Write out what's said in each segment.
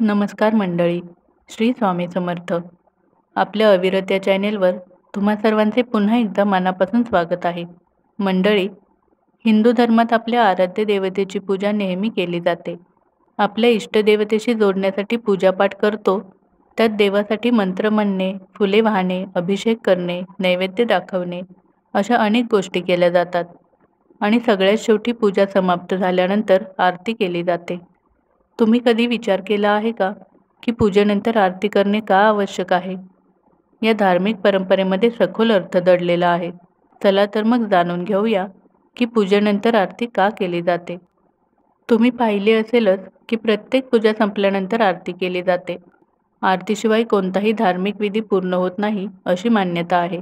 नमस्कार मंडळी. श्री स्वामी समर्थ. आपल्या अविरत या चॅनेलवर तुम्हा सर्वांचे पुन्हा एकदा मनापासून स्वागत आहे. मंडळी, हिंदू धर्मात आपल्या आराध्य देवतेची पूजा नेहमी केली जाते. आपल्या इष्टदेवतेशी जोडण्यासाठी पूजापाठ करतो. त्यात देवासाठी मंत्र म्हणणे, फुले वाहणे, अभिषेक करणे, नैवेद्य दाखवणे अशा अनेक गोष्टी केल्या जातात. आणि सगळ्यात शेवटी पूजा समाप्त झाल्यानंतर आरती केली जाते. तुम्ही कधी विचार केला आहे का की पूजेनंतर आरती करणे का आवश्यक आहे? या धार्मिक परंपरेमध्ये सखोल अर्थ दडलेला आहे. चला तर मग जाणून घेऊया की पूजेनंतर आरती का केली जाते. तुम्ही पाहिले असेलच की प्रत्येक पूजा संपल्यानंतर आरती केली जाते. आरतीशिवाय कोणताही धार्मिक विधी पूर्ण होत नाही अशी मान्यता आहे.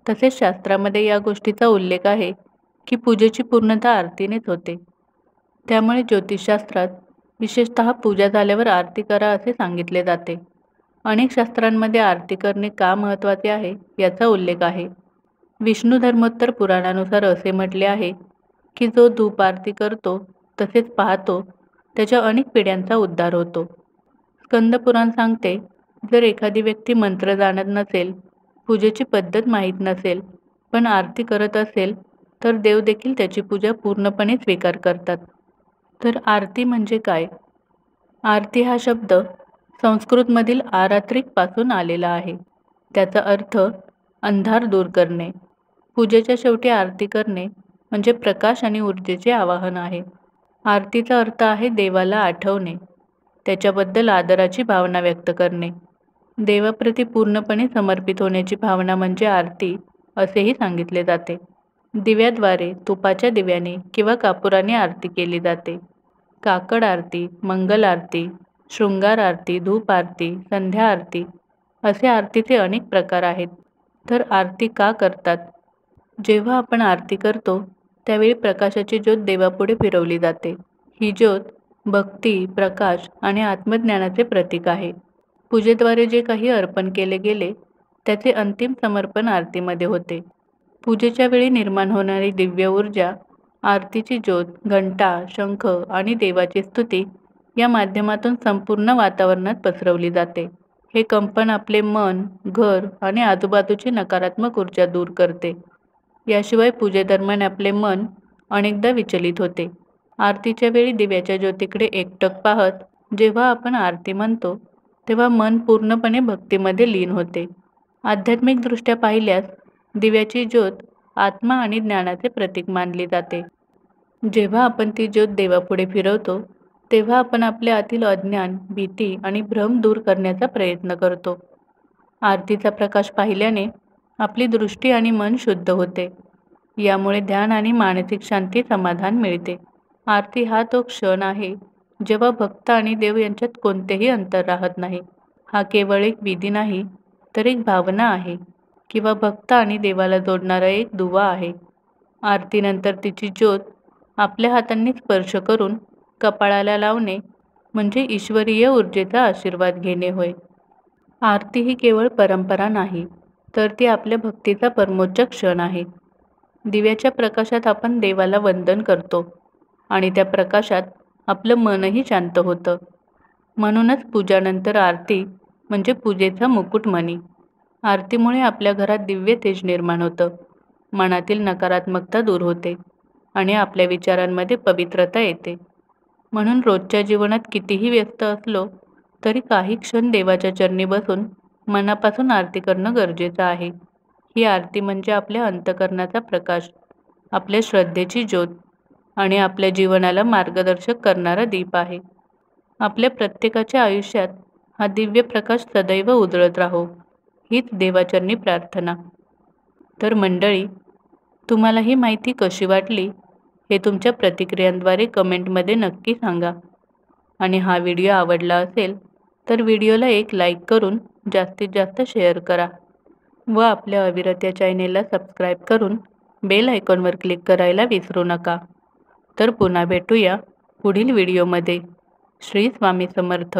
तसेच शास्त्रामध्ये या गोष्टीचा उल्लेख आहे की पूजेची पूर्णता आरतीनेच होते. त्यामुळे ज्योतिषशास्त्रात विशेषतः पूजा झाल्यावर आरती करा असे सांगितले जाते. अनेक शास्त्रांमध्ये आरती करणे का महत्त्वाचे आहे याचा उल्लेख आहे. विष्णू धर्मोत्तर पुराणानुसार असे म्हटले आहे की जो धूप आरती करतो तसेच पाहतो त्याच्या अनेक पिढ्यांचा उद्धार होतो. स्कंद पुराण सांगते, जर एखादी व्यक्ती मंत्र जाणत नसेल, पूजेची पद्धत माहीत नसेल, पण आरती करत असेल तर देव देखील त्याची पूजा पूर्णपणे स्वीकार करतात. तर आरती म्हणजे काय? आरती हा शब्द संस्कृतमधील आरात्रिक पासून आलेला आहे. त्याचा अर्थ अंधार दूर करणे. पूजेच्या शेवटी आरती करणे म्हणजे प्रकाश आणि ऊर्जेचे आवाहन आहे. आरतीचा अर्थ आहे देवाला आठवणे, त्याच्याबद्दल आदराची भावना व्यक्त करणे. देवाप्रती पूर्णपणे समर्पित होण्याची भावना म्हणजे आरती असेही सांगितले जाते. दिव्याद्वारे, तुपाच्या दिव्याने किंवा कापुराने आरती केली जाते. काकड आरती, मंगल आरती, शृंगार आरती, धूप आरती, संध्या आरती असे आरतीचे अनेक प्रकार आहेत. तर आरती का करतात? जेव्हा आपण आरती करतो त्यावेळी प्रकाशाची ज्योत देवापुढे फिरवली जाते. ही ज्योत भक्ती, प्रकाश आणि आत्मज्ञानाचे प्रतीक आहे. पूजेद्वारे जे काही अर्पण केले गेले त्याचे अंतिम समर्पण आरतीमध्ये होते. पूजेच्या वेळी निर्माण होणारी दिव्य ऊर्जा, आरतीची ज्योत, घंटा, शंख आणि देवाची स्तुती या माध्यमातून संपूर्ण वातावरणात पसरवली जाते. हे कंपन आपले मन, घर आणि आजूबाजूची नकारात्मक ऊर्जा दूर करते. याशिवाय पूजेदरम्यान आपले मन अनेकदा विचलित होते. आरतीच्या वेळी दिव्याच्या ज्योतीकडे एकटक पाहत जेव्हा आपण आरती म्हणतो तेव्हा मन पूर्णपणे भक्तीमध्ये लीन होते. आध्यात्मिकदृष्ट्या पाहिल्यास दिव्याची ज्योत आत्मा आणि ज्ञानाचे प्रतीक मानली जाते. जेव्हा आपण ती ज्योत देवापुढे फिरवतो तेव्हा आपण आपल्या आतील अज्ञान, भीती आणि भ्रम दूर करण्याचा प्रयत्न करतो. आरतीचा प्रकाश पाहिल्याने आपली दृष्टी आणि मन शुद्ध होते. यामुळे ध्यान आणि मानसिक शांती, समाधान मिळते. आरती हा तो क्षण आहे जेव्हा भक्त आणि देव यांच्यात कोणतेही अंतर राहत नाही. हा केवळ एक विधी नाही तर एक भावना आहे किंवा भक्त आणि देवाला जोडणारा एक दुवा आहे. आरतीनंतर तिची ज्योत आपल्या हातांनी स्पर्श करून कपाळाला लावणे म्हणजे ईश्वरीय ऊर्जेचा आशीर्वाद घेणे होय. आरती ही केवळ परंपरा नाही तर ती आपल्या भक्तीचा परमोच्च क्षण आहे. दिव्याच्या प्रकाशात आपण देवाला वंदन करतो आणि त्या प्रकाशात आपलं मनही शांत होतं. म्हणूनच पूजानंतर आरती म्हणजे पूजेचा मुकुटमणी. आरतीमुळे आपल्या घरात दिव्य तेज निर्माण होतं, मनातील नकारात्मकता दूर होते आणि आपल्या विचारांमध्ये पवित्रता येते. म्हणून रोजच्या जीवनात कितीही व्यस्त असलो तरी काही क्षण देवाच्या चरणी बसून मनापासून आरती करणं गरजेचं आहे. ही आरती म्हणजे आपल्या अंतःकरणाचा प्रकाश, आपल्या श्रद्धेची ज्योत आणि आपल्या जीवनाला मार्गदर्शक करणारा दीप आहे. आपल्या प्रत्येकाच्या आयुष्यात हा दिव्य प्रकाश सदैव उजळत राहो, हीच देवाचरणी प्रार्थना. तर मंडळी, तुम्हाला ही माहिती कशी वाटली हे तुमच्या प्रतिक्रियांद्वारे कमेंटमध्ये नक्की सांगा. आणि हा व्हिडिओ आवडला असेल तर व्हिडिओला एक लाईक करून जास्तीत जास्त शेअर करा व आपल्या अविरत या चॅनेलला सबस्क्राईब करून बेल आयकॉनवर क्लिक करायला विसरू नका. तर पुन्हा भेटूया पुढील व्हिडिओमध्ये. श्री स्वामी समर्थ.